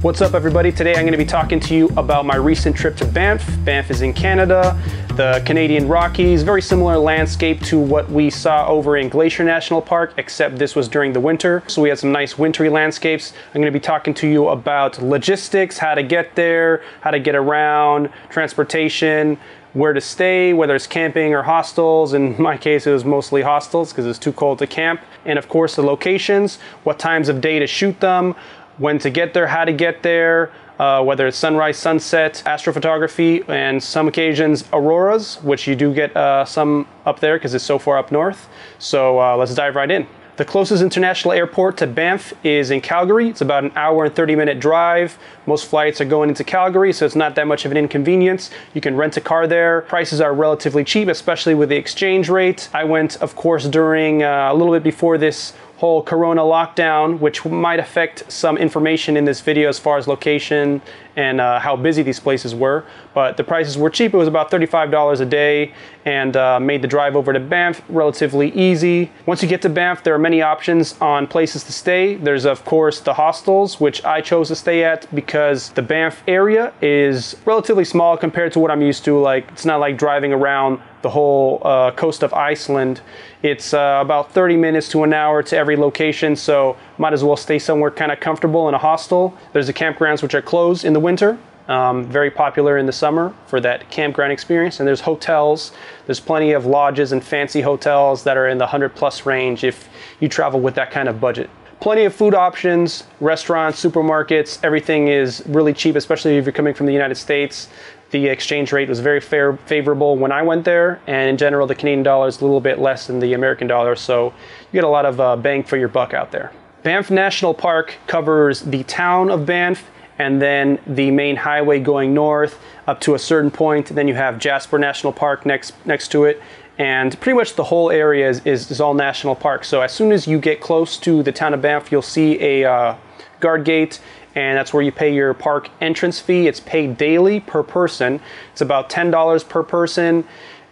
What's up everybody? Today I'm going to be talking to you about my recent trip to Banff. Banff is in Canada, the Canadian Rockies, very similar landscape to what we saw over in Glacier National Park, except this was during the winter. So we had some nice wintry landscapes. I'm going to be talking to you about logistics, how to get there, how to get around, transportation, where to stay, whether it's camping or hostels. In my case, it was mostly hostels because it's too cold to camp. And of course, the locations, what times of day to shoot them, when to get there, how to get there, whether it's sunrise, sunset, astrophotography, and some occasions auroras, which you do get some up there because it's so far up north. So let's dive right in. The closest international airport to Banff is in Calgary. It's about an hour and 30-minute drive. Most flights are going into Calgary, so it's not that much of an inconvenience. You can rent a car there. Prices are relatively cheap, especially with the exchange rate. I went, of course, during a little bit before this whole Corona lockdown, which might affect some information in this video as far as location and how busy these places were. But the prices were cheap. It was about $35 a day and made the drive over to Banff relatively easy. Once you get to Banff, there are many options on places to stay. There's of course the hostels, which I chose to stay at because the Banff area is relatively small compared to what I'm used to. Like, it's not like driving around the whole coast of Iceland. It's about 30 minutes to an hour to every location, so might as well stay somewhere kind of comfortable in a hostel. There's the campgrounds which are closed in the winter, very popular in the summer for that campground experience. And there's hotels. There's plenty of lodges and fancy hotels that are in the 100+ range if you travel with that kind of budget. Plenty of food options, restaurants, supermarkets, everything is really cheap, especially if you're coming from the United States. The exchange rate was very favorable when I went there, and in general the Canadian dollar is a little bit less than the American dollar, so you get a lot of bang for your buck out there. Banff National Park covers the town of Banff and then the main highway going north up to a certain point. Then you have Jasper National Park next to it, and pretty much the whole area is all national park. So as soon as you get close to the town of Banff, you'll see a guard gate, and that's where you pay your park entrance fee. It's paid daily per person. It's about $10 per person,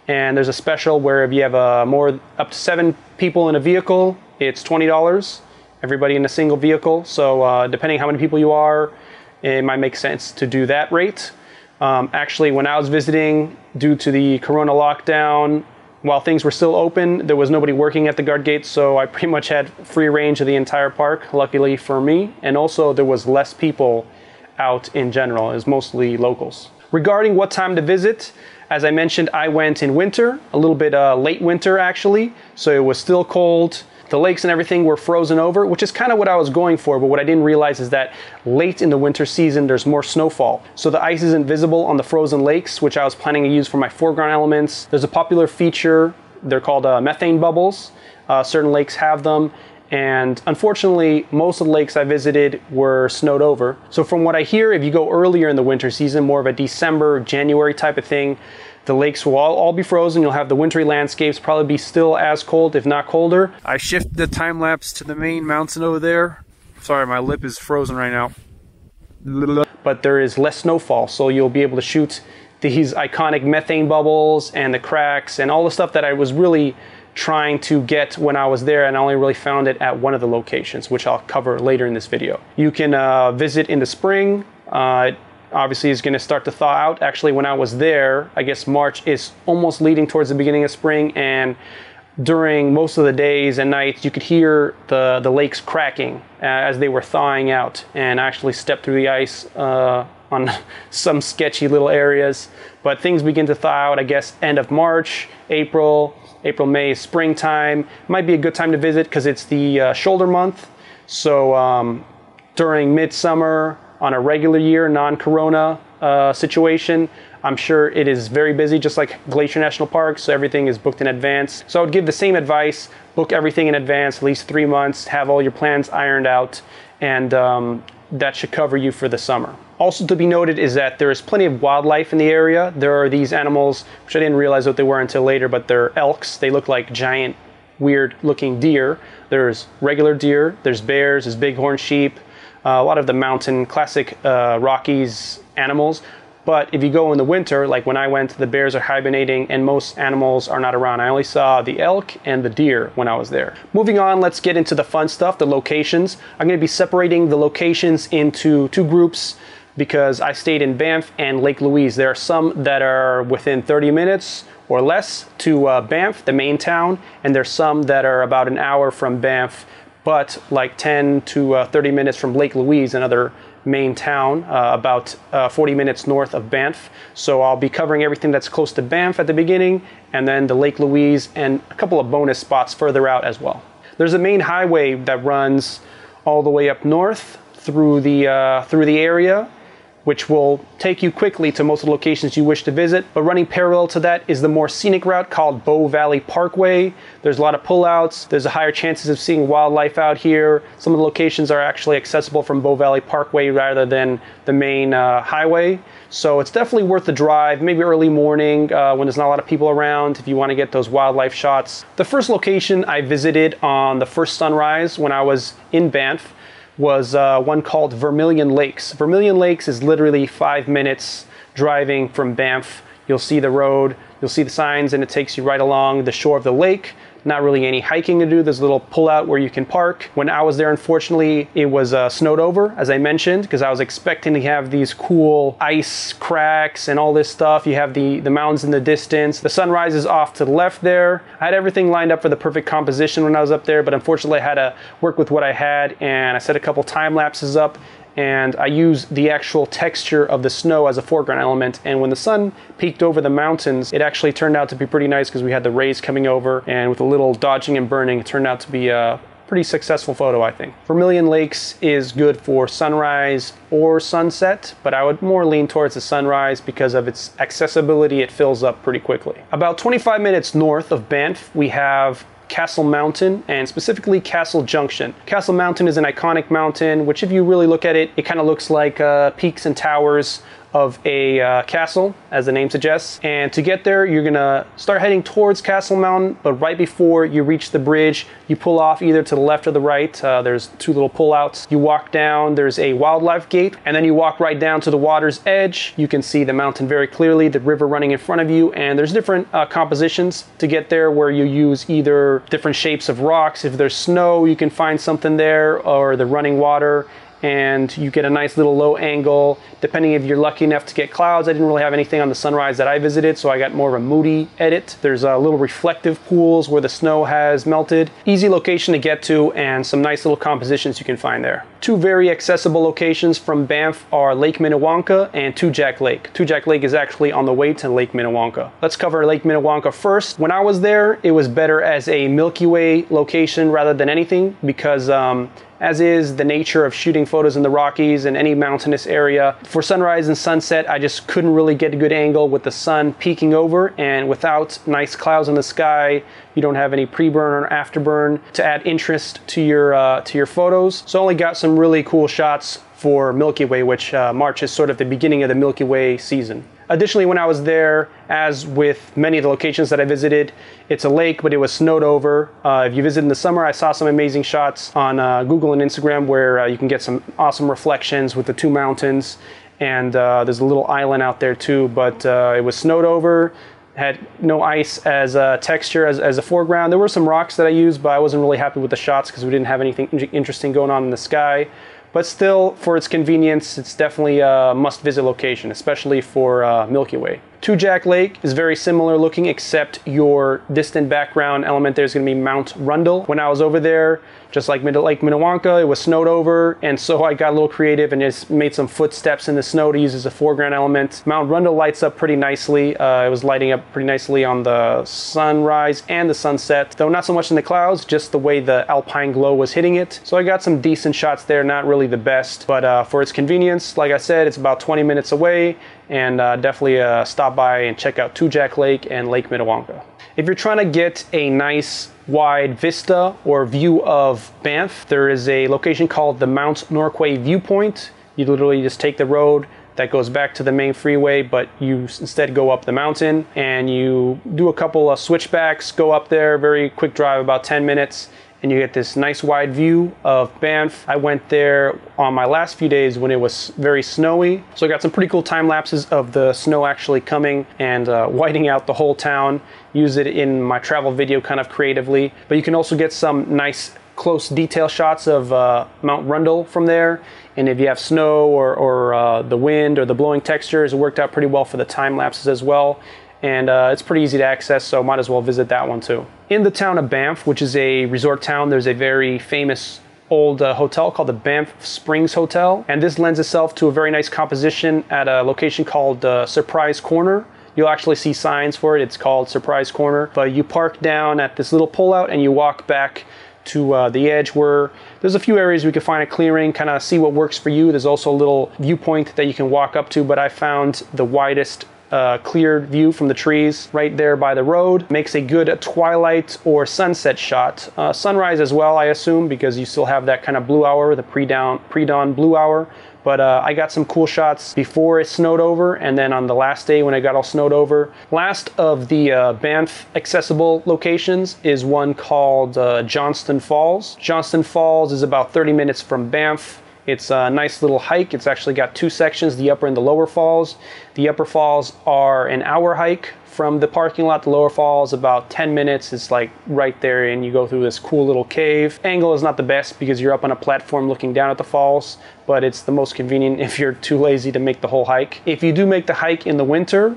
and there's a special where if you have up to 7 people in a vehicle, it's $20. Everybody in a single vehicle. So depending how many people you are, it might make sense to do that rate. Actually, when I was visiting, due to the Corona lockdown, while things were still open, there was nobody working at the guard gate, so I pretty much had free range of the entire park, luckily for me. And also there was less people out in general. It was mostly locals. Regarding what time to visit, as I mentioned, I went in winter, a little bit late winter actually, so it was still cold. The lakes and everything were frozen over, which is kind of what I was going for, but what I didn't realize is that late in the winter season, there's more snowfall. So the ice isn't visible on the frozen lakes, which I was planning to use for my foreground elements. There's a popular feature, they're called methane bubbles. Certain lakes have them, and unfortunately, most of the lakes I visited were snowed over. So from what I hear, if you go earlier in the winter season, more of a December, January type of thing, the lakes will all be frozen. You'll have the wintry landscapes, probably be still as cold, if not colder. I shifted the time lapse to the main mountain over there. Sorry, my lip is frozen right now. But there is less snowfall, so you'll be able to shoot these iconic methane bubbles and the cracks and all the stuff that I was really trying to get when I was there, and I only really found it at one of the locations, which I'll cover later in this video. You can visit in the spring. Obviously it's going to start to thaw out. Actually, when I was there, I guess March is almost leading towards the beginning of spring, and during most of the days and nights you could hear the lakes cracking as they were thawing out, and I actually stepped through the ice on some sketchy little areas. But things begin to thaw out, I guess, end of March, April, May, springtime. Might be a good time to visit because it's the shoulder month. So during midsummer, on a regular year, non-corona situation, I'm sure it is very busy, just like Glacier National Park, so everything is booked in advance. So I would give the same advice: book everything in advance, at least 3 months, have all your plans ironed out, and that should cover you for the summer. Also to be noted is that there is plenty of wildlife in the area. There are these animals, which I didn't realize what they were until later, but they're elks. They look like giant, weird looking deer. There's regular deer, there's bears, there's bighorn sheep, a lot of the mountain classic Rockies animals. But if you go in the winter, like when I went, the bears are hibernating and most animals are not around. I only saw the elk and the deer when I was there. Moving on, let's get into the fun stuff, the locations. I'm going to be separating the locations into two groups because I stayed in Banff and Lake Louise. There are some that are within 30 minutes or less to Banff, the main town, and there's some that are about an hour from Banff, but like 10 to 30 minutes from Lake Louise, another main town, about 40 minutes north of Banff. So I'll be covering everything that's close to Banff at the beginning, and then the Lake Louise and a couple of bonus spots further out as well. There's a main highway that runs all the way up north through the area, which will take you quickly to most of the locations you wish to visit. But running parallel to that is the more scenic route called Valley Parkway. There's a lot of pullouts. There's a higher chances of seeing wildlife out here. Some of the locations are actually accessible from Valley Parkway rather than the main highway. So it's definitely worth the drive, maybe early morning when there's not a lot of people around if you want to get those wildlife shots. The first location I visited on the first sunrise when I was in Banff was one called Vermilion Lakes. Vermilion Lakes is literally 5 minutes driving from Banff. You'll see the road, you'll see the signs, and it takes you right along the shore of the lake. Not really any hiking to do. There's a little pullout where you can park. When I was there, unfortunately, it was snowed over, as I mentioned, because I was expecting to have these cool ice cracks and all this stuff. You have the mountains in the distance. The sunrise is off to the left there. I had everything lined up for the perfect composition when I was up there, but unfortunately I had to work with what I had, and I set a couple time lapses up, and I used the actual texture of the snow as a foreground element. And when the sun peeked over the mountains, it actually turned out to be pretty nice because we had the rays coming over, and with a little dodging and burning, it turned out to be a pretty successful photo, I think. Vermilion Lakes is good for sunrise or sunset, but I would more lean towards the sunrise because of its accessibility. It fills up pretty quickly. About 25 minutes north of Banff, we have Castle Mountain, and specifically Castle Junction. Castle Mountain is an iconic mountain, which if you really look at it, it kind of looks like peaks and towers of a castle, as the name suggests. And to get there, you're gonna start heading towards Castle Mountain, but right before you reach the bridge, you pull off either to the left or the right. There's two little pullouts. You walk down, there's a wildlife gate, and then you walk right down to the water's edge. You can see the mountain very clearly, the river running in front of you, and there's different compositions to get there where you use either different shapes of rocks. If there's snow, you can find something there, or the running water, and you get a nice little low angle. Depending if you're lucky enough to get clouds. I didn't really have anything on the sunrise that I visited, so I got more of a moody edit. There's little reflective pools where the snow has melted. Easy location to get to, and some nice little compositions you can find there. Two very accessible locations from Banff are Lake Minnewanka and Two Jack Lake. Two Jack Lake is actually on the way to Lake Minnewanka. Let's cover Lake Minnewanka first. When I was there, it was better as a Milky Way location rather than anything because as is the nature of shooting photos in the Rockies and any mountainous area. For sunrise and sunset, I just couldn't really get a good angle with the sun peeking over, and without nice clouds in the sky, you don't have any pre-burn or afterburn to add interest to your photos. So I only got some really cool shots for Milky Way, which March is sort of the beginning of the Milky Way season. Additionally, when I was there, as with many of the locations that I visited, it's a lake, but it was snowed over. If you visit in the summer, I saw some amazing shots on Google and Instagram where you can get some awesome reflections with the two mountains. And there's a little island out there too, but it was snowed over, had no ice as a texture, as a foreground. There were some rocks that I used, but I wasn't really happy with the shots because we didn't have anything interesting going on in the sky. But still, for its convenience, it's definitely a must-visit location, especially for Milky Way. Two Jack Lake is very similar looking, except your distant background element there is going to be Mount Rundle. When I was over there, just like Lake Minnewanka, it was snowed over, and so I got a little creative and just made some footsteps in the snow to use as a foreground element. Mount Rundle lights up pretty nicely. It was lighting up pretty nicely on the sunrise and the sunset, though not so much in the clouds, just the way the alpine glow was hitting it. So I got some decent shots there, not really the best, but for its convenience, like I said, it's about 20 minutes away, and definitely stop by and check out Two Jack Lake and Lake Minnewanka. If you're trying to get a nice wide vista or view of Banff, there is a location called the Mount Norquay viewpoint. You literally just take the road that goes back to the main freeway, but you instead go up the mountain and you do a couple of switchbacks, go up there, very quick drive, about 10 minutes, and you get this nice wide view of Banff. I went there on my last few days when it was very snowy, so I got some pretty cool time lapses of the snow actually coming and whiting out the whole town. Use it in my travel video kind of creatively, but you can also get some nice close detail shots of Mount Rundle from there, and if you have snow or the wind or the blowing textures, it worked out pretty well for the time lapses as well. And it's pretty easy to access, so might as well visit that one too. In the town of Banff, which is a resort town, there's a very famous old hotel called the Banff Springs Hotel, and this lends itself to a very nice composition at a location called Surprise Corner. You'll actually see signs for it. It's called Surprise Corner, but you park down at this little pullout and you walk back to the edge where there's a few areas we can find a clearing, kind of see what works for you. There's also a little viewpoint that you can walk up to, but I found the widest cleared view from the trees right there by the road. Makes a good twilight or sunset shot. Sunrise as well, I assume, because you still have that kind of blue hour, the pre-dawn blue hour. But I got some cool shots before it snowed over, and then on the last day when it got all snowed over. Last of the Banff accessible locations is one called Johnston Falls. Johnston Falls is about 30 minutes from Banff. It's a nice little hike. It's actually got two sections, the upper and the lower falls. The upper falls are an hour hike from the parking lot. The lower falls about 10 minutes. It's like right there, and you go through this cool little cave. Angle is not the best because you're up on a platform looking down at the falls, but it's the most convenient if you're too lazy to make the whole hike. If you do make the hike in the winter,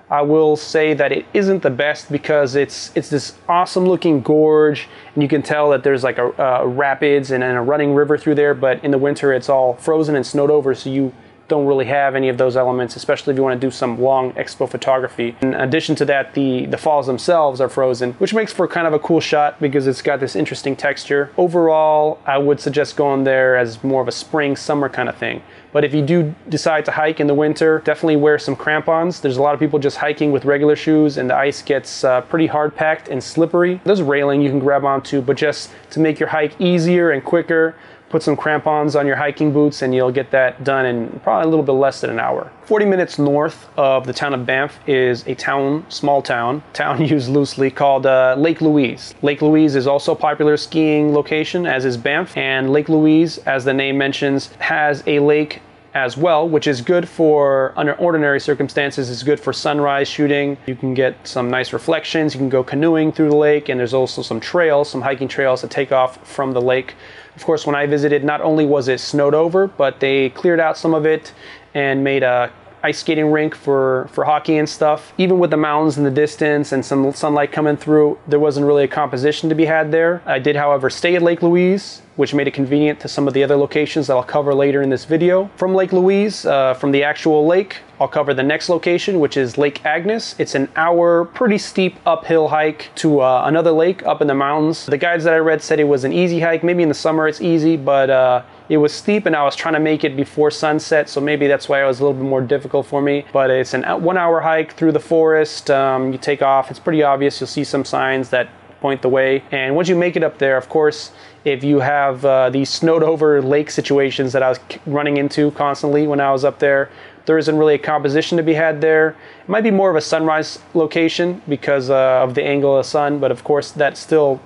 I will say that it isn't the best because it's this awesome looking gorge, and you can tell that there's like a rapids and a running river through there, but in the winter it's all frozen and snowed over, so you don't really have any of those elements, especially if you want to do some long expo photography. In addition to that, the falls themselves are frozen, which makes for kind of a cool shot because it's got this interesting texture. Overall, I would suggest going there as more of a spring, summer kind of thing. But if you do decide to hike in the winter, definitely wear some crampons. There's a lot of people just hiking with regular shoes, and the ice gets pretty hard packed and slippery. There's a railing you can grab onto, but just to make your hike easier and quicker, put some crampons on your hiking boots and you'll get that done in probably a little bit less than an hour. 40 minutes north of the town of Banff is a small town used loosely, called Lake Louise. Lake Louise is also a popular skiing location, as is Banff, and Lake Louise, as the name mentions, has a lake as well, which is good for, under ordinary circumstances, is good for sunrise shooting. You can get some nice reflections, you can go canoeing through the lake, and there's also some trails, some hiking trails that take off from the lake. Of course, when I visited, not only was it snowed over, but they cleared out some of it and made a ice skating rink for hockey and stuff. Even with the mountains in the distance and some sunlight coming through, there wasn't really a composition to be had there. I did, however, stay at Lake Louise, which made it convenient to some of the other locations that I'll cover later in this video. From Lake Louise, from the actual lake, I'll cover the next location, which is Lake Agnes. It's an hour, pretty steep uphill hike to another lake up in the mountains. The guides that I read said it was an easy hike. Maybe in the summer it's easy, but it was steep and I was trying to make it before sunset, so maybe that's why it was a little bit more difficult for me. But it's an 1 hour hike through the forest. You take off, it's pretty obvious. You'll see some signs that point the way. And once you make it up there, of course, if you have these snowed over lake situations that I was running into constantly when I was up there, there isn't really a composition to be had there. It might be more of a sunrise location because of the angle of the sun, but of course that still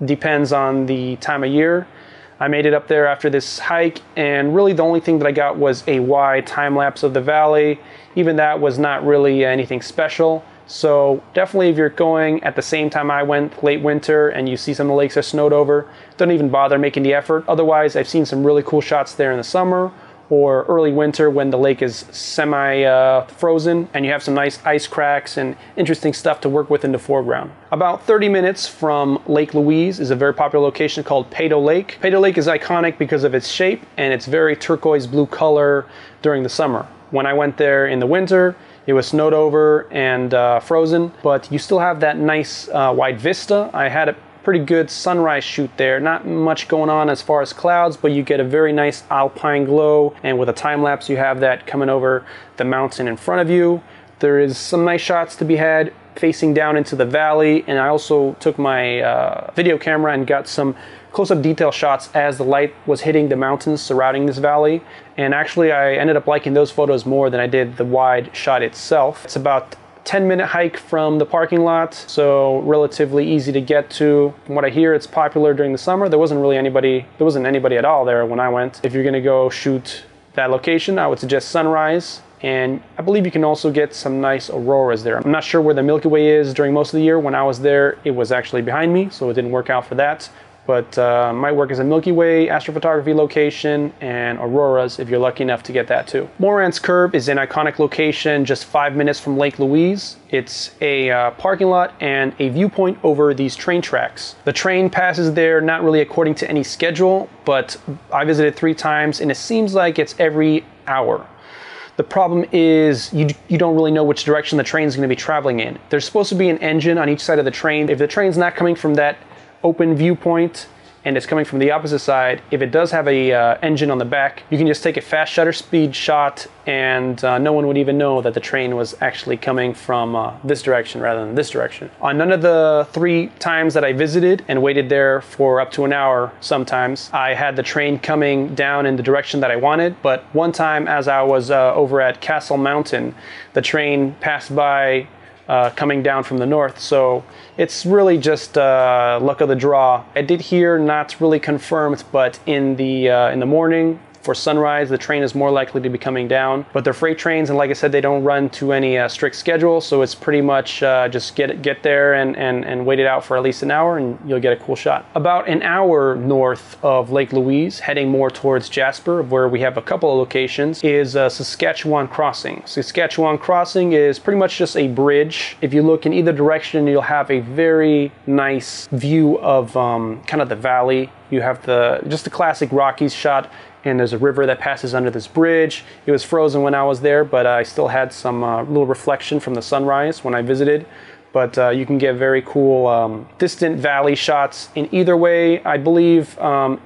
depends on the time of year. I made it up there after this hike, and really the only thing that I got was a wide time lapse of the valley. Even that was not really anything special. So definitely if you're going at the same time I went, late winter, and you see some of the lakes are snowed over, don't even bother making the effort. Otherwise, I've seen some really cool shots there in the summer or early winter when the lake is semi-frozen and you have some nice ice cracks and interesting stuff to work with in the foreground. About 30 minutes from Lake Louise is a very popular location called Peyto Lake. Peyto Lake is iconic because of its shape and its very turquoise blue color during the summer. When I went there in the winter, it was snowed over and frozen, but you still have that nice wide vista. I had a pretty good sunrise shoot there. Not much going on as far as clouds, but you get a very nice alpine glow, and with a time lapse you have that coming over the mountain in front of you. There is some nice shots to be had facing down into the valley, and I also took my video camera and got some close-up detail shots as the light was hitting the mountains surrounding this valley. And actually I ended up liking those photos more than I did the wide shot itself. It's about 10-minute hike from the parking lot, so relatively easy to get to. From what I hear, it's popular during the summer. There wasn't anybody at all there when I went. If you're gonna go shoot that location, I would suggest sunrise. And I believe you can also get some nice auroras there. I'm not sure where the Milky Way is during most of the year. When I was there, it was actually behind me, so it didn't work out for that. But might work as a Milky Way astrophotography location, and auroras if you're lucky enough to get that too. Morant's Curve is an iconic location just 5 minutes from Lake Louise. It's a parking lot and a viewpoint over these train tracks. The train passes there not really according to any schedule, but I visited 3 times and it seems like it's every hour. The problem is you don't really know which direction the train's going to be traveling in. There's supposed to be an engine on each side of the train. If the train's not coming from that open viewpoint and it's coming from the opposite side, if it does have a engine on the back, you can just take a fast shutter speed shot and no one would even know that the train was actually coming from this direction rather than this direction. On none of the 3 times that I visited and waited there for up to an hour sometimes, I had the train coming down in the direction that I wanted, but one time as I was over at Castle Mountain, the train passed by coming down from the north, so it's really just luck of the draw. I did hear, not really confirmed, but in the morning for sunrise, the train is more likely to be coming down. But they're freight trains, and like I said, they don't run to any strict schedule, so it's pretty much just get there and wait it out for at least an hour, and you'll get a cool shot. About an hour north of Lake Louise, heading more towards Jasper, where we have a couple of locations, is Saskatchewan Crossing. Saskatchewan Crossing is pretty much just a bridge. If you look in either direction, you'll have a very nice view of kind of the valley. You have just the classic Rockies shot, and there's a river that passes under this bridge. It was frozen when I was there, but I still had some little reflection from the sunrise when I visited. But you can get very cool distant valley shots in either way. I believe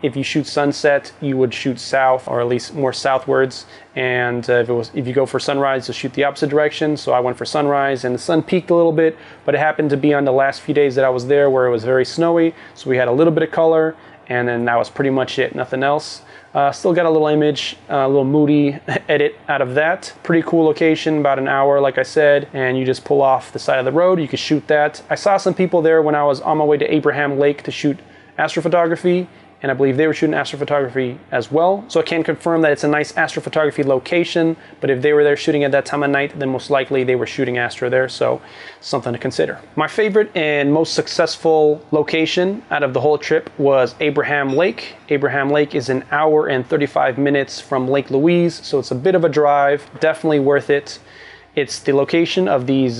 if you shoot sunset, you would shoot south, or at least more southwards. And if you go for sunrise, you'll shoot the opposite direction. So I went for sunrise, and the sun peaked a little bit, but it happened to be on the last few days that I was there where it was very snowy. So we had a little bit of color, and then that was pretty much it, nothing else. Still got a little image, a little moody edit out of that. Pretty cool location, about an hour, like I said, and you just pull off the side of the road. You can shoot that. I saw some people there when I was on my way to Abraham Lake to shoot astrophotography, and I believe they were shooting astrophotography as well. So I can confirm that it's a nice astrophotography location, but if they were there shooting at that time of night, then most likely they were shooting astro there, so something to consider. My favorite and most successful location out of the whole trip was Abraham Lake. Abraham Lake is an hour and 35 minutes from Lake Louise, so it's a bit of a drive, definitely worth it. It's the location of these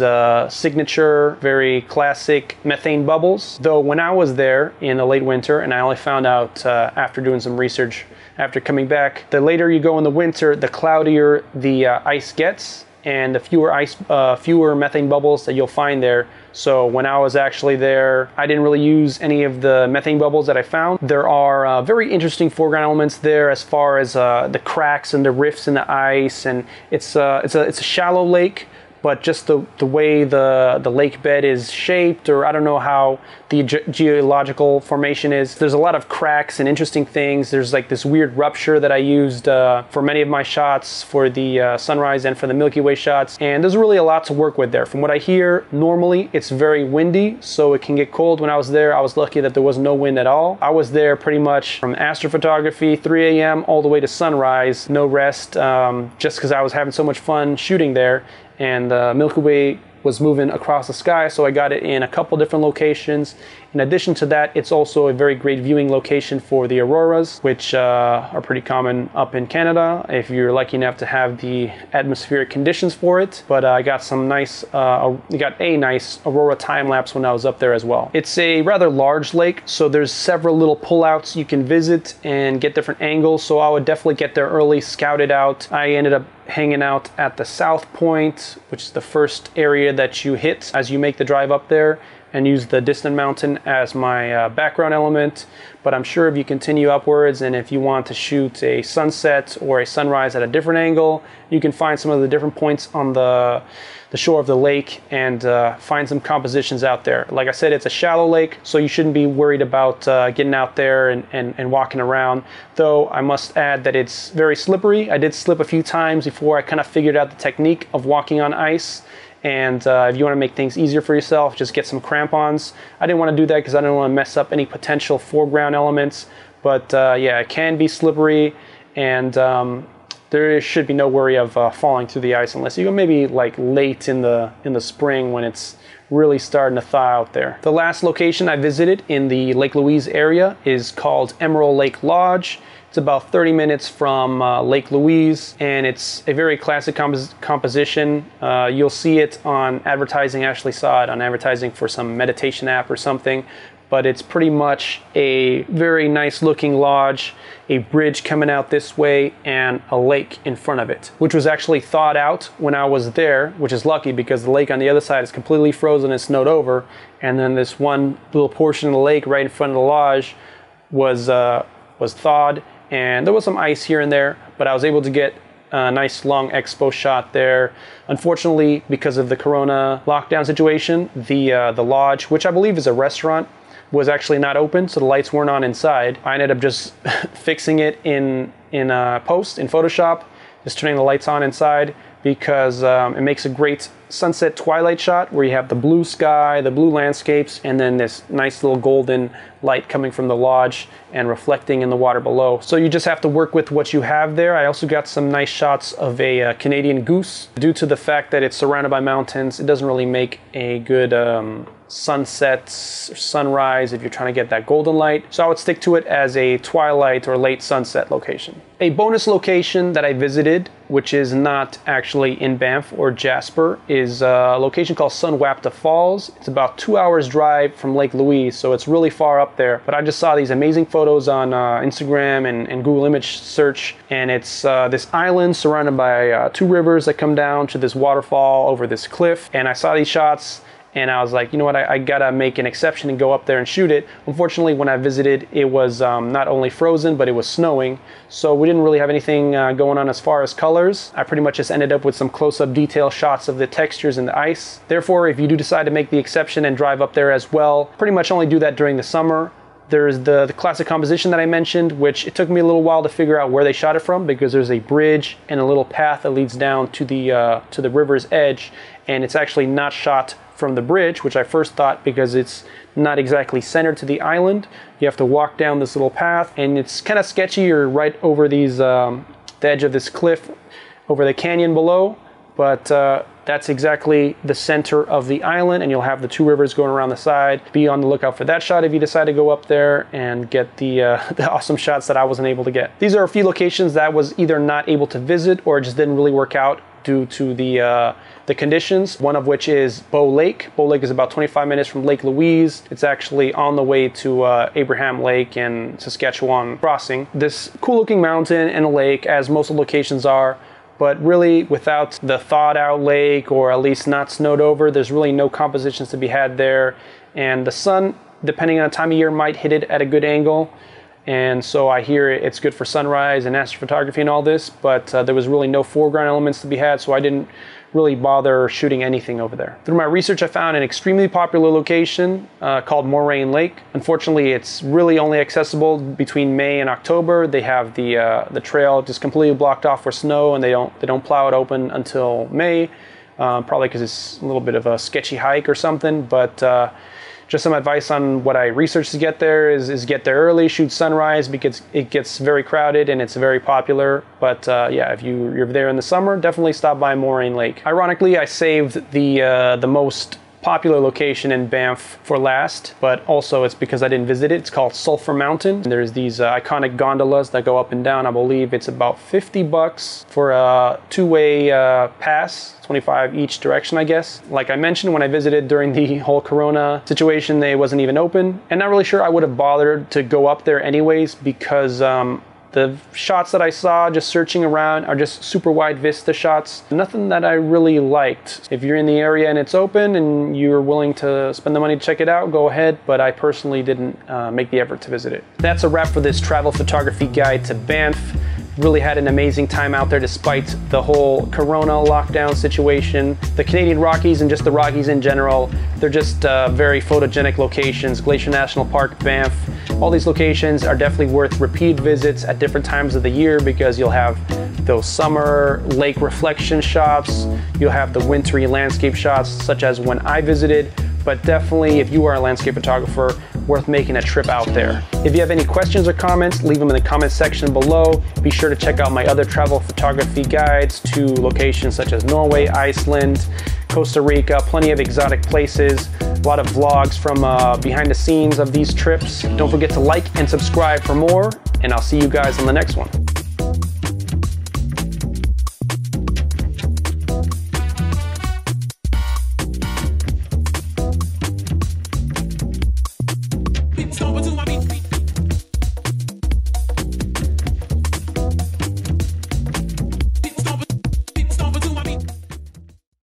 signature, very classic methane bubbles. Though when I was there in the late winter, and I only found out after doing some research after coming back, the later you go in the winter, the cloudier the ice gets, and the fewer methane bubbles that you'll find there. So when I was actually there, I didn't really use any of the methane bubbles that I found. There are very interesting foreground elements there as far as the cracks and the rifts in the ice, and it's a shallow lake, but just the way the lake bed is shaped, or I don't know how the geological formation is. There's a lot of cracks and interesting things. There's like this weird rupture that I used for many of my shots, for the sunrise and for the Milky Way shots, and there's really a lot to work with there. From what I hear, normally it's very windy, so it can get cold. When I was there, I was lucky that there was no wind at all. I was there pretty much from astrophotography, 3 a.m. all the way to sunrise, no rest, just because I was having so much fun shooting there. And the Milky Way was moving across the sky, so I got it in a couple different locations. In addition to that, it's also a very great viewing location for the auroras, which are pretty common up in Canada if you're lucky enough to have the atmospheric conditions for it. But I got some nice, got a nice aurora time lapse when I was up there as well. It's a rather large lake, so there's several little pullouts you can visit and get different angles. So I would definitely get there early, scout it out. I ended up hanging out at the south point, which is the first area that you hit as you make the drive up there, and use the distant mountain as my background element. But I'm sure if you continue upwards, and if you want to shoot a sunset or a sunrise at a different angle, you can find some of the different points on the shore of the lake and find some compositions out there. Like I said, it's a shallow lake, so you shouldn't be worried about getting out there and walking around. Though I must add that it's very slippery. I did slip a few times before I kind of figured out the technique of walking on ice. And if you want to make things easier for yourself, just get some crampons. I didn't want to do that because I didn't want to mess up any potential foreground elements. But yeah, it can be slippery, and there should be no worry of falling through the ice unless you go maybe like late in the spring when it's really starting to thaw out there. The last location I visited in the Lake Louise area is called Emerald Lake Lodge. It's about 30 minutes from Lake Louise, and it's a very classic composition. You'll see it on advertising. I actually saw it on advertising for some meditation app or something, but it's pretty much a very nice looking lodge, a bridge coming out this way, and a lake in front of it, which was actually thawed out when I was there, which is lucky because the lake on the other side is completely frozen and snowed over, and then this one little portion of the lake right in front of the lodge was thawed, and there was some ice here and there, but I was able to get a nice long expo shot there. Unfortunately, because of the Corona lockdown situation, the lodge, which I believe is a restaurant, was actually not open, so the lights weren't on inside. I ended up just fixing it in post in Photoshop, just turning the lights on inside, because it makes a great sunset twilight shot where you have the blue sky, the blue landscapes, and then this nice little golden light coming from the lodge and reflecting in the water below. So you just have to work with what you have there. I also got some nice shots of a Canadian goose. Due to the fact that it's surrounded by mountains, it doesn't really make a good sunset, sunrise if you're trying to get that golden light. So I would stick to it as a twilight or late sunset location. A bonus location that I visited, which is not actually in Banff or Jasper, is a location called Sunwapta Falls. It's about 2 hours drive from Lake Louise, so it's really far up there. But I just saw these amazing photos on Instagram and Google image search, and it's this island surrounded by two rivers that come down to this waterfall over this cliff. And I saw these shots, and I was like, you know what, I gotta make an exception and go up there and shoot it. Unfortunately, when I visited, it was not only frozen, but it was snowing. So we didn't really have anything going on as far as colors. I pretty much just ended up with some close-up detail shots of the textures in the ice. Therefore, if you do decide to make the exception and drive up there as well, pretty much only do that during the summer. There's the classic composition that I mentioned, which it took me a little while to figure out where they shot it from, because there's a bridge and a little path that leads down to the river's edge, and it's actually not shot from the bridge, which I first thought, because it's not exactly centered to the island. You have to walk down this little path, and it's kind of sketchy. You're right over these the edge of this cliff, over the canyon below, but that's exactly the center of the island, and you'll have the two rivers going around the side. Be on the lookout for that shot if you decide to go up there and get the awesome shots that I wasn't able to get. These are a few locations that I was either not able to visit or just didn't really work out due to the conditions, one of which is Bow Lake. Bow Lake is about 25 minutes from Lake Louise. It's actually on the way to Abraham Lake and Saskatchewan crossing. This cool looking mountain and a lake, as most of the locations are, but really without the thawed out lake, or at least not snowed over, there's really no compositions to be had there. And the sun, depending on the time of year, might hit it at a good angle. And so I hear it's good for sunrise and astrophotography and all this, but there was really no foreground elements to be had, so I didn't really bother shooting anything over there. Through my research, I found an extremely popular location called Moraine Lake. Unfortunately, it's really only accessible between May and October. They have the trail just completely blocked off for snow, and they don't plow it open until May, probably because it's a little bit of a sketchy hike or something. But just some advice on what I researched to get there is get there early, shoot sunrise, because it gets very crowded and it's very popular. But yeah, if you're there in the summer, definitely stop by Moraine Lake. Ironically, I saved the most popular location in Banff for last, but also it's because I didn't visit it. It's called Sulphur Mountain. There's these iconic gondolas that go up and down. I believe it's about $50 for a two-way pass, 25 each direction, I guess. Like I mentioned, when I visited during the whole Corona situation, they wasn't even open. And not really sure I would have bothered to go up there anyways, because the shots that I saw just searching around are just super wide vista shots. Nothing that I really liked. If you're in the area and it's open and you're willing to spend the money to check it out, go ahead, but I personally didn't make the effort to visit it. That's a wrap for this travel photography guide to Banff. Really had an amazing time out there despite the whole Corona lockdown situation. The Canadian Rockies and just the Rockies in general, they're just very photogenic locations. Glacier National Park, Banff, All these locations are definitely worth repeat visits at different times of the year because you'll have those summer lake reflection shots, you'll have the wintry landscape shots such as when I visited, but definitely if you are a landscape photographer, worth making a trip out there. If you have any questions or comments, leave them in the comment section below. Be sure to check out my other travel photography guides to locations such as Norway, Iceland, Costa Rica, plenty of exotic places, a lot of vlogs from behind the scenes of these trips. Don't forget to like and subscribe for more, and I'll see you guys on the next one.